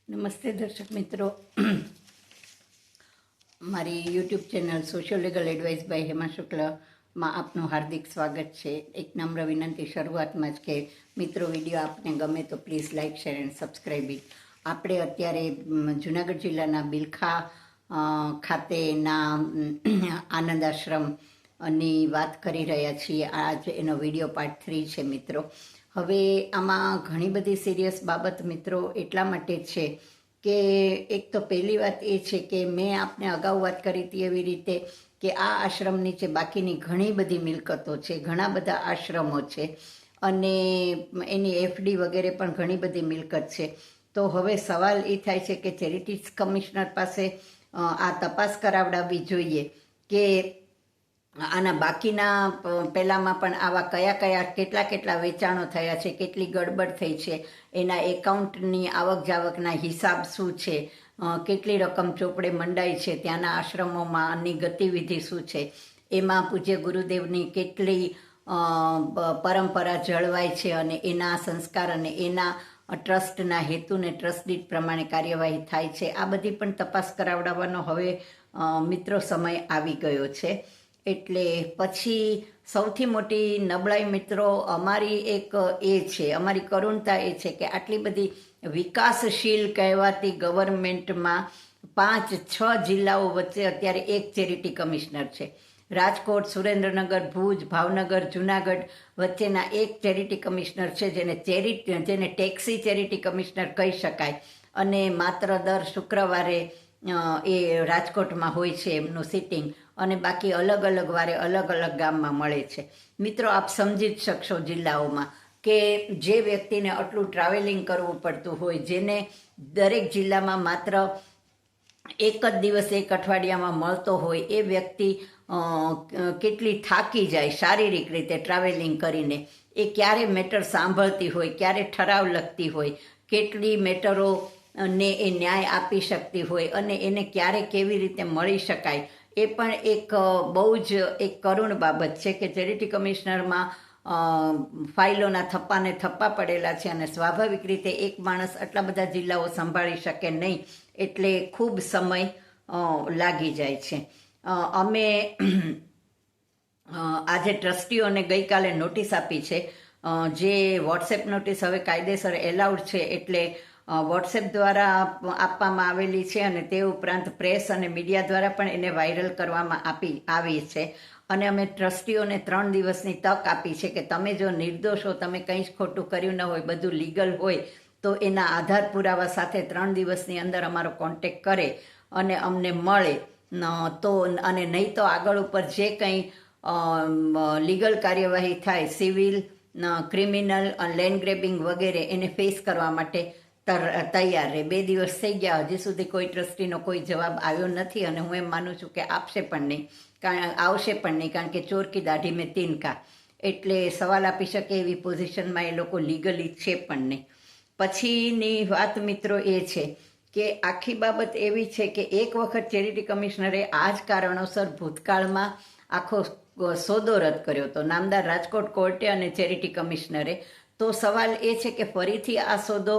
નમસ્તે દર્શક મિત્રો, મારી YouTube channel social legal advice by Hema શુક્લમાં આપનું હાર્દિક સ્વાગત છે. એક નમ્ર વિનંતી શરૂઆતમાં જ કે મિત્રો, વિડીયો આપને ગમે તો please like, share and subscribe it. આપણે અત્યારે જુનાગઢ જિલ્લાના બિલખા ખાતેના આનંદ આશ્રમની વાત કરી રહ્યા છીએ. આજ એનો વિડીયો પાર્ટ 3 છે મિત્રો. હવે આમાં ઘણી બધી સિરિયસ બાબત મિત્રો એટલા માટે છે કે એક તો પહેલી વાત એ છે કે મેં આપને અગાઉ વાત કરી હતી એવી રીતે કે આ આશ્રમ નીચે બાકીની ઘણી બધી મિલકતો છે, ઘણા બધા આશ્રમો છે અને એની એફડી વગેરે પણ ઘણી બધી મિલકત છે. તો હવે સવાલ એ થાય છે કે ચેરિટીઝ કમિશનર પાસે આ તપાસ કરાવડાવવી જોઈએ કે આના બાકીના પહેલામાં પણ આવા કયા કેટલા વેચાણો થયા છે, કેટલી ગડબડ થઈ છે, એના એકાઉન્ટની આવક જાવકના હિસાબ શું છે, કેટલી રકમ ચોપડે મંડાઈ છે, ત્યાંના આશ્રમોમાંની ગતિવિધિ શું છે, એમાં પૂજ્ય ગુરુદેવની કેટલી પરંપરા જળવાય છે અને એના સંસ્કાર અને એના ટ્રસ્ટના હેતુને ટ્રસ્ટ દીઠ પ્રમાણે કાર્યવાહી થાય છે. આ બધી પણ તપાસ કરાવડાવવાનો હવે મિત્રો સમય આવી ગયો છે. એટલે પછી સૌથી મોટી નબળાઈ મિત્રો અમારી એક એ છે, અમારી કરુણતા એ છે કે આટલી બધી વિકાસશીલ કહેવાતી ગવર્મેન્ટમાં 5-6 જિલ્લાઓ વચ્ચે અત્યારે એક ચેરિટી કમિશનર છે. રાજકોટ, સુરેન્દ્રનગર, ભુજ, ભાવનગર, જુનાગઢ વચ્ચેના એક ચેરિટી કમિશનર છે જેને ટેક્સી ચેરિટી કમિશનર કહી શકાય અને માત્ર દર શુક્રવારે એ રાજકોટમાં હોય છે એમનું સિટિંગ અને બાકી અલગ અલગ વારે અલગ અલગ ગામમાં મળે છે. મિત્રો, આપ સમજી જ શકશો જિલ્લાઓમાં કે જે વ્યક્તિને આટલું ટ્રાવેલિંગ કરવું પડતું હોય, જેને દરેક જિલ્લામાં માત્ર એક જ દિવસ એક અઠવાડિયામાં મળતો હોય, એ વ્યક્તિ કેટલી થાકી જાય શારીરિક રીતે ટ્રાવેલિંગ કરીને, એ ક્યારે મેટર સાંભળતી હોય, ક્યારે ઠરાવ લખતી હોય, કેટલી મેટરો ને એ ન્યાય આપી શકતી હોય અને એને ક્યારે કેવી રીતે મળી શકાય, એ પણ એક બહુ જ એક કરુણ બાબત છે કે ચેરિટી કમિશનરમાં ફાઇલોના થપ્પાને થપ્પા પડેલા છે અને સ્વાભાવિક રીતે એક માણસ આટલા બધા જિલ્લાઓ સંભાળી શકે નહીં, એટલે ખૂબ સમય લાગી જાય છે. અમે આજે ટ્રસ્ટીઓને ગઈકાલે નોટિસ આપી છે, જે વોટ્સએપ નોટિસ હવે કાયદેસર એલાઉડ છે એટલે વોટ્સએપ દ્વારા આપવામાં આવેલી છે અને તે ઉપરાંત પ્રેસ અને મીડિયા દ્વારા પણ એને વાયરલ કરવામાં આવી છે. અને અમે ટ્રસ્ટીઓને 3 દિવસની તક આપી છે કે તમે જો નિર્દોષ હો, તમે કંઈ જ ખોટું કર્યું ન હોય, બધું લીગલ હોય, તો એના આધાર પુરાવા સાથે 3 દિવસની અંદર અમારો કોન્ટેક કરે અને અમને મળે તો, અને નહીં તો આગળ ઉપર જે કંઈ લીગલ કાર્યવાહી થાય, સિવિલ, ક્રિમિનલ, લેન્ડ ગ્રેબિંગ વગેરે, એને ફેસ કરવા માટે તૈયાર રહે. 2 દિવસ થઈ ગયા, હજી સુધી કોઈ ટ્રસ્ટીનો કોઈ જવાબ આવ્યો નથી અને હું એમ માનું છું કે આવશે પણ નહીં, કારણ કે ચોર કી દાઢી મેં તિનકા, એટલે સવાલ આપી શકે એવી પોઝિશનમાં એ લોકો લીગલી છે પણ નહીં. પછીની વાત મિત્રો એ છે કે આખી બાબત એવી છે કે એક વખત ચેરિટી કમિશનરે આ જ કારણોસર ભૂતકાળમાં આખો સોદો રદ કર્યો હતો, નામદાર રાજકોટ કોર્ટે અને ચેરિટી કમિશનરે. તો સવાલ એ છે કે ફરીથી આ સોદો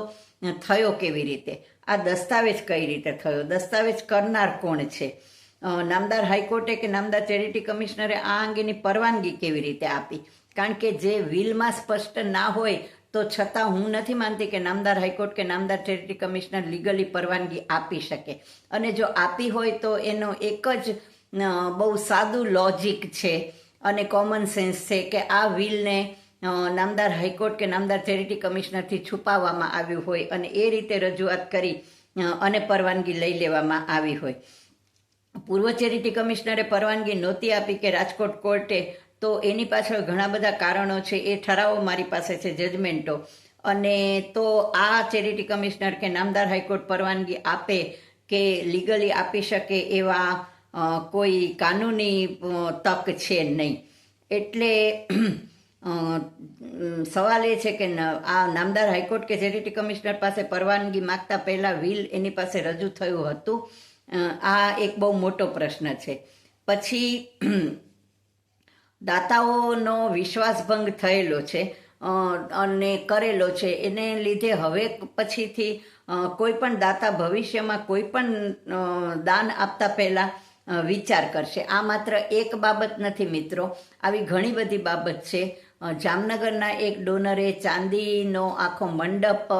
થયો કેવી રીતે, આ દસ્તાવેજ કઈ રીતે થયો, દસ્તાવેજ કરનાર કોણ છે, નામદાર હાઈકોર્ટે કે નામદાર ચેરિટી કમિશનરે આ અંગેની પરવાનગી કેવી રીતે આપી, કારણ કે જે વિલમાં સ્પષ્ટ ના હોય તો છતાં હું નથી માનતી કે નામદાર હાઈકોર્ટ કે નામદાર ચેરિટી કમિશનર લીગલી પરવાનગી આપી શકે. અને જો આપી હોય તો એનો એક જ બહુ સાદું લોજિક છે અને કોમન સેન્સ છે કે આ વિલને નામદાર હાઈકોર્ટ કે નામદાર ચેરિટી કમિશનરથી છુપાવવામાં આવ્યું હોય અને એ રીતે રજૂઆત કરી અને પરવાનગી લઈ લેવામાં આવી હોય. પૂર્વ ચેરિટી કમિશનરે પરવાનગી નહોતી આપી કે રાજકોટ કોર્ટે, તો એની પાછળ ઘણા બધા કારણો છે, એ ઠરાવો મારી પાસે છે, જજમેન્ટો. અને તો આ ચેરિટી કમિશનર કે નામદાર હાઈકોર્ટ પરવાનગી આપે કે લીગલી આપી શકે એવા કોઈ કાનૂની તક છે નહીં. એટલે સવાલ એ છે કે આ નામદાર હાઈકોર્ટ કે ચેરિટી કમિશનર પાસે પરવાનગી માગતા પહેલા વિલ એની પાસે રજૂ થયું હતું, આ એક બહુ મોટો પ્રશ્ન છે. પછી દાતાઓનો વિશ્વાસભંગ થયેલો છે અને કરેલો છે, એને લીધે હવે પછીથી કોઈ પણ દાતા ભવિષ્યમાં કોઈ પણ દાન આપતા પહેલાં વિચાર કરશે. આ માત્ર એક બાબત નથી મિત્રો, આવી ઘણી બધી બાબત છે. જામનગરના એક ડોનરે ચાંદીનો આખો મંડપ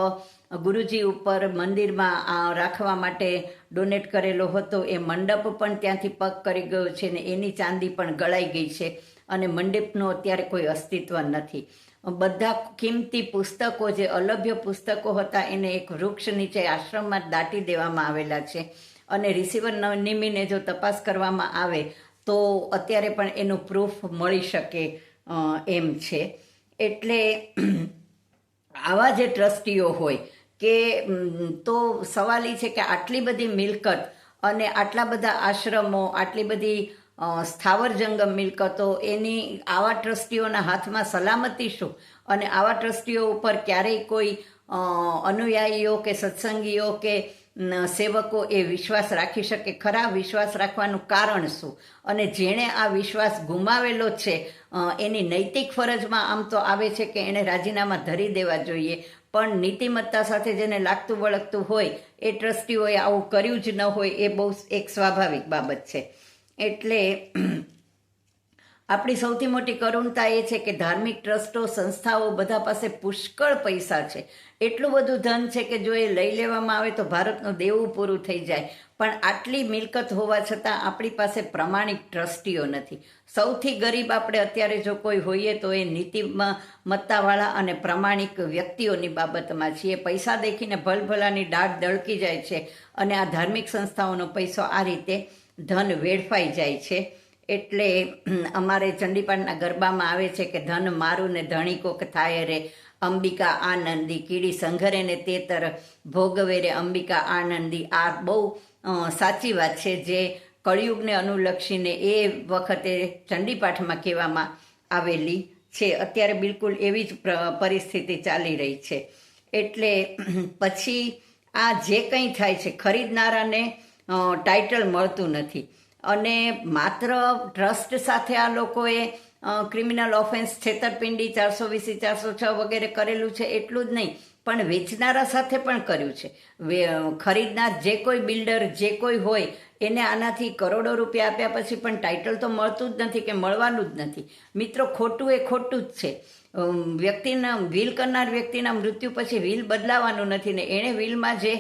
ગુરુજી ઉપર મંદિરમાં રાખવા માટે ડોનેટ કરેલો હતો. એ મંડપ પણ ત્યાંથી પગ કરી ગયો છે ને એની ચાંદી પણ ગળાઈ ગઈ છે અને મંડપનું અત્યારે કોઈ અસ્તિત્વ નથી. બધા કિંમતી પુસ્તકો જે અલભ્ય પુસ્તકો હતા એને એક વૃક્ષ નીચે આશ્રમમાં દાટી દેવામાં આવેલા છે અને રિસીવર નિમીને જો તપાસ કરવામાં આવે તો અત્યારે પણ એનું પ્રૂફ મળી શકે એમ છે. એટલે આવા જે ટ્રસ્ટીઓ હોય કે તો સવાલ એ છે કે આટલી બધી મિલકત અને આટલા બધા આશ્રમો, આટલી બધી સ્થાવર જંગમ મિલકતો, એની આવા ટ્રસ્ટીઓના હાથમાં સલામતી શું? અને આવા ટ્રસ્ટીઓ ઉપર ક્યારેય કોઈ અનુયાયીઓ કે સત્સંગીઓ કે સેવકો એ વિશ્વાસ રાખી શકે ખરા? વિશ્વાસ રાખવાનું કારણ શું? અને જેણે આ વિશ્વાસ ગુમાવેલો છે એની નૈતિક ફરજમાં આમ તો આવે છે કે એણે રાજીનામા ધરી દેવા જોઈએ, પણ નીતિમત્તા સાથે જેને લાગતું વળગતું હોય એ ટ્રસ્ટીઓએ આવું કર્યું જ ન હોય એ બહુ એક સ્વાભાવિક બાબત છે. એટલે આપણી સૌથી મોટી કરુણતા એ છે કે ધાર્મિક ટ્રસ્ટો, સંસ્થાઓ બધા પાસે પુષ્કળ પૈસા છે, એટલું બધું ધન છે કે જો એ લઈ લેવામાં આવે તો ભારતનું દેવું પૂરું થઈ જાય. પણ આટલી મિલકત હોવા છતાં આપણી પાસે પ્રમાણિક ટ્રસ્ટીઓ નથી. સૌથી ગરીબ આપણે અત્યારે જો કોઈ હોઈએ તો એ નીતિમત્તાવાળા અને પ્રમાણિક વ્યક્તિઓની બાબતમાં છીએ. પૈસા દેખીને ભલભલાની દાઢ દળકી જાય છે અને આ ધાર્મિક સંસ્થાઓનો પૈસો આ રીતે ધન વેડફાઈ જાય છે. એટલે અમારે ચંડીપાઠના ગરબામાં આવે છે કે ધન મારું ને ધણી કોક થાય રે, અંબિકા આનંદી, કીડી સંઘરે ને તેતર ભોગવે રે અંબિકા આનંદી. આ બહુ સાચી વાત છે જે કળિયુગને અનુલક્ષીને એ વખતે ચંડીપાઠમાં કહેવામાં આવેલી છે. અત્યારે બિલકુલ એવી જ પરિસ્થિતિ ચાલી રહી છે. એટલે પછી આ જે કંઈ થાય છે ખરીદનારાને ટાઇટલ મળતું નથી અને માત્ર ટ્રસ્ટ સાથે આ લોકોએ ક્રિમિનલ ઓફેન્સ, છેતરપિંડી 420, 406 વગેરે કરેલું છે એટલું જ નહીં, પણ વેચનારા સાથે પણ કર્યું છે. ખરીદનાર જે કોઈ બિલ્ડર જે કોઈ હોય એને આનાથી કરોડો રૂપિયા આપ્યા પછી પણ ટાઇટલ તો મળતું જ નથી કે મળવાનું જ નથી. મિત્રો, ખોટું એ ખોટું જ છે. વ્યક્તિના વિલ કરનાર વ્યક્તિના મૃત્યુ પછી વિલ બદલાવાનું નથી ને એણે વિલમાં જે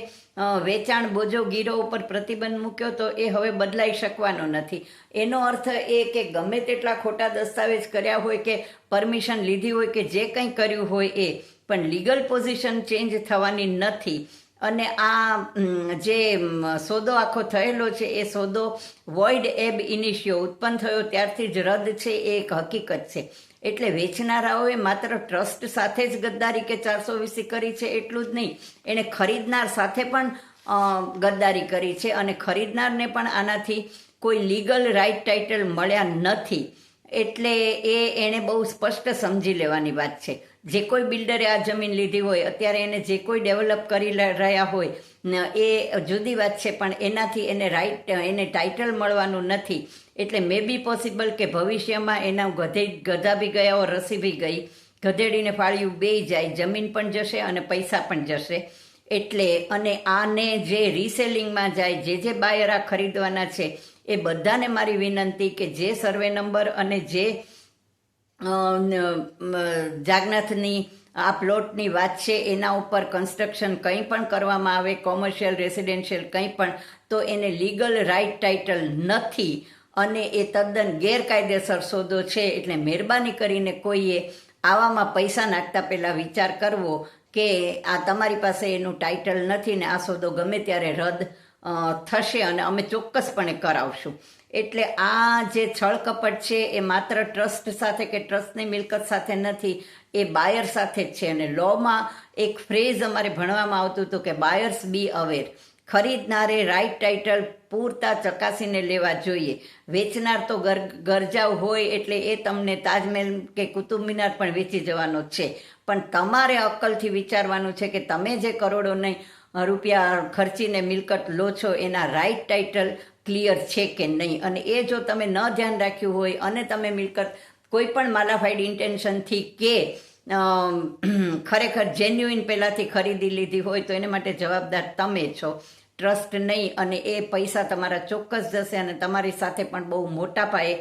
વેચાણ, બોજો, ગીરો ઉપર પ્રતિબંધ મૂક્યો તો એ હવે બદલાઈ શકવાનો નથી. એનો અર્થ એ કે ગમે તેટલા ખોટા દસ્તાવેજ કર્યા હોય કે પરમિશન લીધી હોય કે જે કંઈ કર્યું હોય એ, પણ લીગલ પોઝિશન ચેન્જ થવાની નથી. અને આ જે સોદો આખો થયેલો છે એ સોદો વોઇડ એબ ઇનિશિયો ઉત્પન્ન થયો ત્યારથી જ રદ છે એ એક હકીકત છે. એટલે વેચનારાઓએ માત્ર ટ્રસ્ટ સાથે જ ગદ્દારી કે 420 કરી છે એટલું જ નહીં, એણે ખરીદનાર સાથે પણ ગદ્દારી કરી છે અને ખરીદનારને પણ આનાથી કોઈ લીગલ રાઇટ ટાઇટલ મળ્યા નથી. એટલે એણે બહુ સ્પષ્ટ સમજી લેવાની વાત છે. જે કોઈ બિલ્ડરે આ જમીન લીધી હોય, અત્યારે એને જે કોઈ ડેવલપ કરી રહ્યા હોય એ જુદી વાત છે, પણ એનાથી એને ટાઇટલ મળવાનું નથી. એટલે મે બી પોસિબલ કે ભવિષ્યમાં એના ગધા બી ગયા હોય, રસી બી ગઈ, ગધેડીને ફાળ્યું બેય જાય, જમીન પણ જશે અને પૈસા પણ જશે. એટલે અને આને જે રીસેલિંગમાં જાય, જે બાયર આ ખરીદવાના છે એ બધાને મારી વિનંતી કે જે સર્વે નંબર અને જે જાગનાથની આ પ્લોટની વાત છે એના ઉપર કન્સ્ટ્રક્શન કંઈ પણ કરવામાં આવે, કોમર્શિયલ, રેસિડેન્શિયલ કંઈ પણ, તો એને લીગલ રાઇટ ટાઇટલ નથી અને એ તદ્દન ગેરકાયદેસર સોદો છે. એટલે મહેરબાની કરીને કોઈએ આવામાં પૈસા નાખતા પહેલાં વિચાર કરવો કે આ તમારી પાસે એનું ટાઇટલ નથી ને આ સોદો ગમે ત્યારે રદ થશે અને અમે ચોક્કસપણે કરાવશું. એટલે આ જે છળકપટ છે એ માત્ર ટ્રસ્ટ સાથે કે ટ્રસ્ટની મિલકત સાથે નથી, એ બાયર સાથે જ છે. અને લોમાં એક ફ્રેઝ અમારે ભણવામાં આવતું હતું કે બાયર્સ બી અવેર. ખરીદનારે રાઇટ ટાઇટલ પૂરતા ચકાસીને લેવા જોઈએ. વેચનાર તો ગરજાવ હોય એટલે એ તમને તાજમહેલ કે કુતુબ મિનાર પણ વેચી જવાનો છે, પણ તમારે અક્કલથી વિચારવાનું છે કે તમે જે કરોડોને રૂપિયા ખર્ચીને મિલકત લો છો એના રાઇટ ટાઇટલ ક્લિયર છે કે નહીં. અને એ જો તમે ન ધ્યાન રાખ્યું હોય અને તમે મિલકત કોઈ પણ માલાફાઈડ ઇન્ટેન્શનથી કે ખરેખર જેન્યુઇન પહેલાંથી ખરીદી લીધી હોય તો એને માટે જવાબદાર તમે છો, ટ્રસ્ટ નહીં. અને એ પૈસા તમારા ચોક્કસ જશે અને તમારી સાથે પણ બહુ મોટા પાયે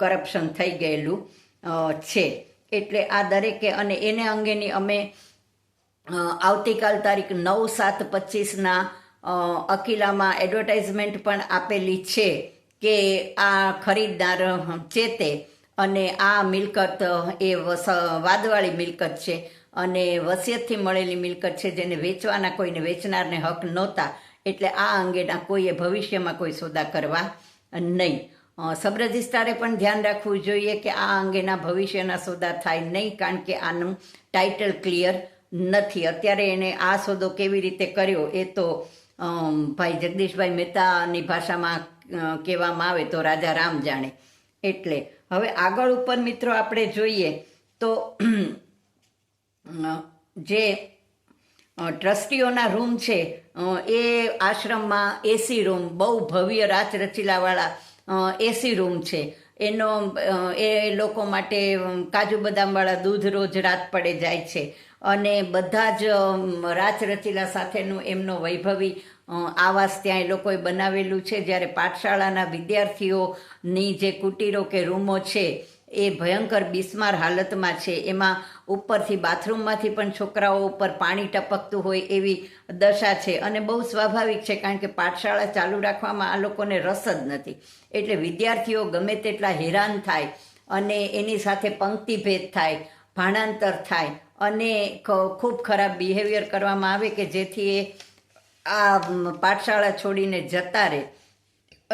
કરપ્શન થઈ ગયેલું છે. એટલે આ દરેકે, અને એને અંગેની અમે આવતીકાલ તારીખ 9/7/25 અકીલામાં એડવર્ટાઇઝમેન્ટ પણ આપેલી છે કે આ ખરીદદાર ચેતે, અને આ મિલકત એ વાદવાળી મિલકત છે અને વસિયતથી મળેલી મિલકત છે, જેને વેચવાના કોઈને વેચનારને હક નહોતા. એટલે આ અંગેના કોઈએ ભવિષ્યમાં કોઈ સોદા કરવા નહીં. સબ રજિસ્ટ્રારે પણ ધ્યાન રાખવું જોઈએ કે આ અંગેના ભવિષ્યના સોદા થાય નહીં, કારણ કે આનું ટાઇટલ ક્લિયર નથી. અત્યારે એને આ સોદો કેવી રીતે કર્યો એ તો ભાઈ જગદીશભાઈ મહેતાની ભાષામાં કહેવામાં આવે તો રાજા રામ જાણે. એટલે હવે આગળ ઉપર મિત્રો આપણે જોઈએ તો જે ટ્રસ્ટીઓના રૂમ છે એ આશ્રમમાં એસી રૂમ, બહુ ભવ્ય રાચ રચીલાવાળા એસી રૂમ છે. એનો એ લોકો માટે કાજુ બદામવાળા દૂધ રોજ રાત પડે જાય છે અને બધા જ રાચ રચીલા સાથેનું એમનો વૈભવી આવાસ ત્યાં એ લોકોએ બનાવેલું છે. જ્યારે પાઠશાળાના વિદ્યાર્થીઓની જે કુટીરો કે રૂમો છે એ ભયંકર બિસ્માર હાલતમાં છે. એમાં ઉપરથી બાથરૂમમાંથી પણ છોકરાઓ ઉપર પાણી ટપકતું હોય એવી દશા છે. અને બહુ સ્વાભાવિક છે, કારણ કે પાઠશાળા ચાલુ રાખવામાં આ લોકોને રસ જ નથી. એટલે વિદ્યાર્થીઓ ગમે તેટલા હેરાન થાય અને એની સાથે પંક્તિભેદ થાય, ભાણાંતર થાય અને ખૂબ ખરાબ બિહેવિયર કરવામાં આવે કે જેથી એ આ પાઠશાળા છોડીને જતા રહે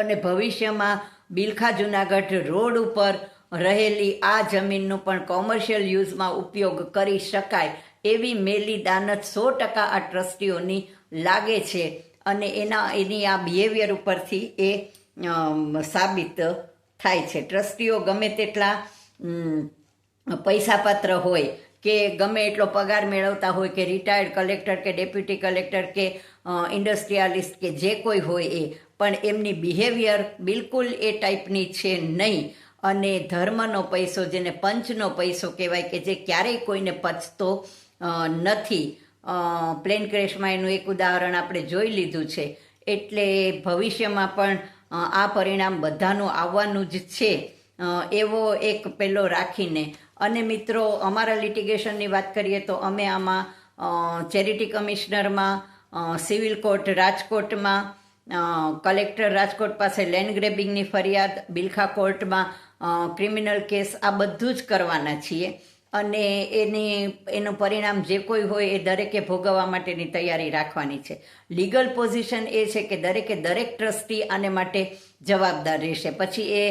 અને ભવિષ્યમાં બિલખા જુનાગઢ રોડ ઉપર રહેલી આ જમીનનું પણ કોમર્શિયલ યુઝમાં ઉપયોગ કરી શકાય એવી મેલી દાનત 100% આ ટ્રસ્ટીઓની લાગે છે. અને એની આ બિહેવિયર ઉપરથી એ સાબિત થાય છે. ટ્રસ્ટીઓ ગમે તેટલા પૈસાપાત્ર હોય કે ગમે એટલો પગાર મેળવતા હોય કે રિટાયર્ડ કલેક્ટર કે ડેપ્યુટી કલેક્ટર કે ઇન્ડસ્ટ્રીયાલિસ્ટ કે જે કોઈ હોય એ, પણ એમની બિહેવિયર બિલકુલ એ ટાઈપની છે નહીં. અને ધર્મનો પૈસો, જેને પંચનો પૈસો કહેવાય, કે જે ક્યારેય કોઈને પચતો નથી. પ્લેન ક્રેશમાં એનું એક ઉદાહરણ આપણે જોઈ લીધું છે. એટલે ભવિષ્યમાં પણ આ પરિણામ બધાનું આવવાનું જ છે એવો એક પેલો રાખીને. અને મિત્રો, અમારા લિટિગેશનની વાત કરીએ તો અમે આમાં ચેરિટી કમિશનરમાં, સિવિલ કોર્ટ રાજકોટમાં, કલેક્ટર રાજકોટ પાસે લેન્ડ ગ્રેબિંગની ફરિયાદ, બિલખા કોર્ટમાં ક્રિમિનલ કેસ, આ બધું જ કરવાના છીએ. અને એનું પરિણામ જે કોઈ હોય એ દરેકે ભોગવવા માટેની તૈયારી રાખવાની છે. લીગલ પોઝિશન એ છે કે દરેકે દરેક ટ્રસ્ટી આને માટે જવાબદાર રહેશે. પછી એ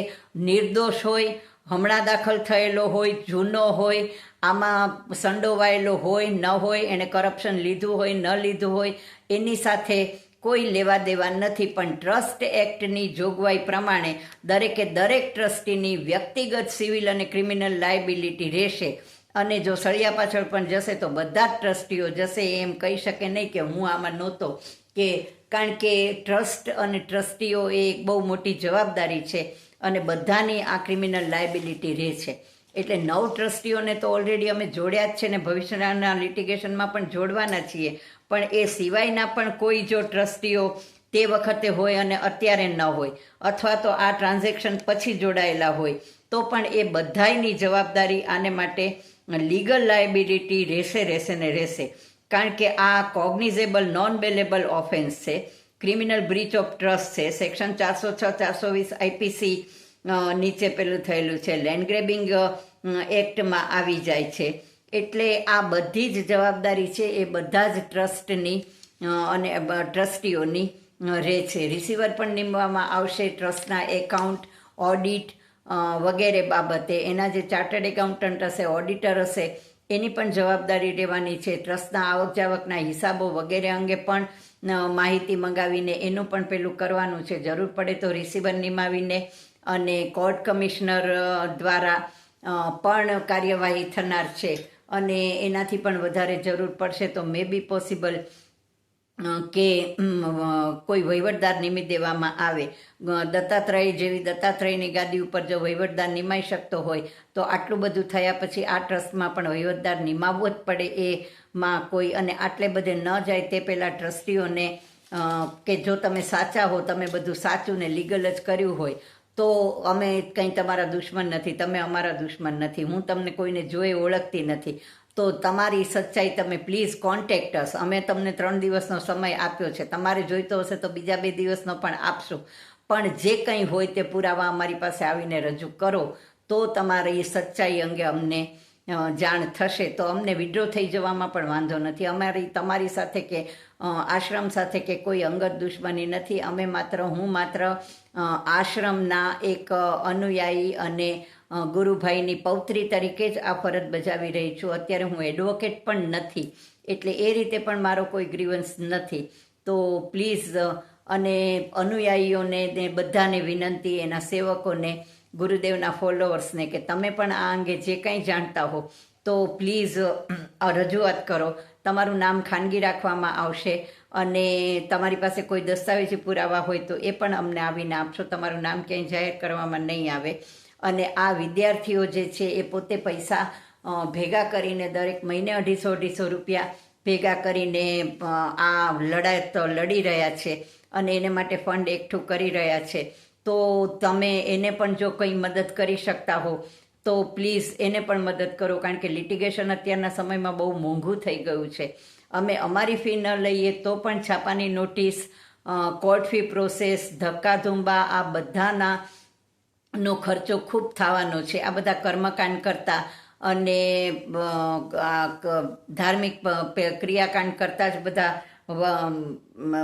નિર્દોષ હોય, હમણાં દાખલ થયેલો હોય, જૂનો હોય, આમાં સંડોવાયેલો હોય ન હોય, એણે કરપ્શન લીધું હોય ન લીધું હોય, એની સાથે કોઈ લેવા દેવા નથી. પણ ટ્રસ્ટ એક્ટની જોગવાઈ પ્રમાણે દરેકે દરેક ટ્રસ્ટીની વ્યક્તિગત સિવિલ અને ક્રિમિનલ લાયબિલિટી રહેશે. અને જો સળિયા પાછળ પણ જશે તો બધા જ ટ્રસ્ટીઓ જશે. એમ કહી શકે નહીં કે હું આમાં નહોતો, કે કારણ કે ટ્રસ્ટ અને ટ્રસ્ટીઓ એ એક બહુ મોટી જવાબદારી છે અને બધાની આ ક્રિમિનલ લાયબિલિટી રહે છે. એટલે 9 ટ્રસ્ટીઓને તો ઓલરેડી અમે જોડ્યા જ છે ને ભવિષ્યના લિટિગેશનમાં પણ જોડવાના છીએ. પણ એ સિવાયના પણ કોઈ જો ટ્રસ્ટીઓ તે વખતે હોય અને અત્યારે ન હોય, અથવા તો આ ટ્રાન્ઝેક્શન પછી જોડાયેલા હોય, તો પણ એ બધાયની જવાબદારી આને માટે લીગલ લાયબિલિટી રહેશે ને રહેશે. કારણ કે આ કોગ્નિઝેબલ નોન બેલેબલ ઓફેન્સ છે, ક્રિમિનલ બ્રીચ ઓફ ટ્રસ્ટ છે, સેક્શન 406-420 આઈપીસી નીચે પેલું થયેલું છે, લેન્ડ ગ્રેબિંગ એક્ટમાં આવી જાય છે. એટલે આ બધી જ જવાબદારી છે એ બધા જ ટ્રસ્ટની અને ટ્રસ્ટીઓની રહે છે. રિસીવર પણ નીમવામાં આવશે ટ્રસ્ટના એકાઉન્ટ, ઓડિટ વગેરે બાબતે. એના જે ચાર્ટર્ડ એકાઉન્ટન્ટ હશે, ઓડિટર હશે, એની પણ જવાબદારી રહેવાની છે. ટ્રસ્ટના આવક જાવકના હિસાબો વગેરે અંગે પણ માહિતી મંગાવીને એનું પણ પેલું કરવાનું છે. જરૂર પડે તો રિસીવર નિમાવીને અને કોર્ટ કમિશનર દ્વારા પણ કાર્યવાહી થનાર છે. અને એનાથી પણ વધારે જરૂર પડશે તો મે બી પોસિબલ કે કોઈ વહીવટદાર નિમી દેવામાં આવે. દત્તાત્રેય જેવી દત્તાત્રેયની ગાદી ઉપર જો વહીવટદાર નિમાઈ શકતો હોય તો આટલું બધું થયા પછી આ ટ્રસ્ટમાં પણ વહીવટદાર નિમાવવો જ પડે એમાં કોઈ, અને આટલે બધે ન જાય તે પહેલાં ટ્રસ્ટીઓને કે જો તમે સાચા હો, તમે બધું સાચું ને લીગલ જ કર્યું હોય તો અમે કંઈ તમારા દુશ્મન નથી, તમે અમારા દુશ્મન નથી, હું તમને કોઈને જોઈ ઓળખતી નથી, તો તમારી સચ્ચાઈ તમે પ્લીઝ કોન્ટેક્ટ અસ. અમે તમને 3 દિવસનો સમય આપ્યો છે, તમારે જોઈતો હશે તો બીજા 2 દિવસનો પણ આપશું, પણ જે કંઈ હોય તે પુરાવા અમારી પાસે આવીને રજૂ કરો તો તમારી સચ્ચાઈ અંગે અમને જાણ થશે. તો અમને વિડ્રો થઈ જવામાં પણ વાંધો નથી. તમારી સાથે કે આશ્રમ સાથે કે કોઈ અંગત દુશ્મની નથી. હું માત્ર આશ્રમના એક અનુયાયી અને ગુરુભાઈની પૌત્રી તરીકે જ આ ફરજ બજાવી રહી છું. અત્યારે હું એડવોકેટ પણ નથી, એટલે એ રીતે પણ મારો કોઈ ગ્રીવન્સ નથી. તો પ્લીઝ, અને અનુયાયીઓને ને બધાને વિનંતી, એના સેવકોને, ગુરુદેવના ફોલોઅર્સને, કે તમે પણ આ અંગે જે કંઈ જાણતા હો તો પ્લીઝ રજૂઆત કરો. તમારું નામ ખાનગી રાખવામાં આવશે, અને તમારી પાસે કોઈ દસ્તાવેજી પુરાવા હોય તો એ પણ અમને આવીને આપશો. તમારું નામ ક્યાંય જાહેર કરવામાં નહીં આવે. અને આ વિદ્યાર્થીઓ જે છે એ પોતે પૈસા ભેગા કરીને દરેક મહિને 250 રૂપિયા ભેગા કરીને આ લડાયત લડી રહ્યા છે, અને એને માટે ફંડ એકઠું કરી રહ્યા છે. તો તમે એને પણ જો કંઈ મદદ કરી શકતા હો તો પ્લીઝ એને પણ મદદ કરો, કારણ કે લિટિગેશન અત્યારના સમયમાં બહુ મોંઘું થઈ ગયું છે. અમે અમારી ફી ન લઈએ તો પણ છાપાની નોટિસ, કોર્ટ ફી પ્રોસેસ, ધક્કાધુંબા, આ બધાના નો ખર્ચો ખૂબ થવાનો છે. આ બધા કર્મકાંડ કરતા અને ધાર્મિક ક્રિયાકાંડ કરતા જ બધા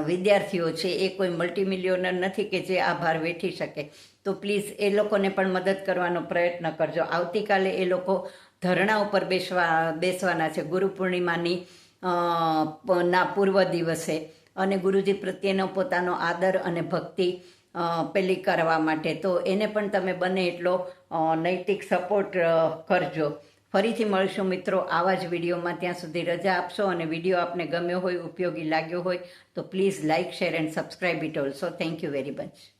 વિદ્યાર્થીઓ છે, એ કોઈ મલ્ટીમિલિયોનર નથી કે જે આ ભાર વેઠી શકે. તો પ્લીઝ એ લોકોને પણ મદદ કરવાનો પ્રયત્ન કરજો. આવતીકાલે એ લોકો ધરણા ઉપર બેસવાના છે ગુરુ પૂર્ણિમાની ના પૂર્વ દિવસે, અને ગુરુજી પ્રત્યેનો પોતાનો આદર અને ભક્તિ પેલી કરવા માટે. તો એને પણ તમે બને એટલો નૈતિક સપોર્ટ કરજો. ફરીથી મળશું મિત્રો આવા જ વિડીયોમાં. ત્યાં સુધી રજા આપશો, અને વિડીયો આપને ગમ્યો હોય, ઉપયોગી લાગ્યો હોય તો please like, share and subscribe it also. Thank you very much.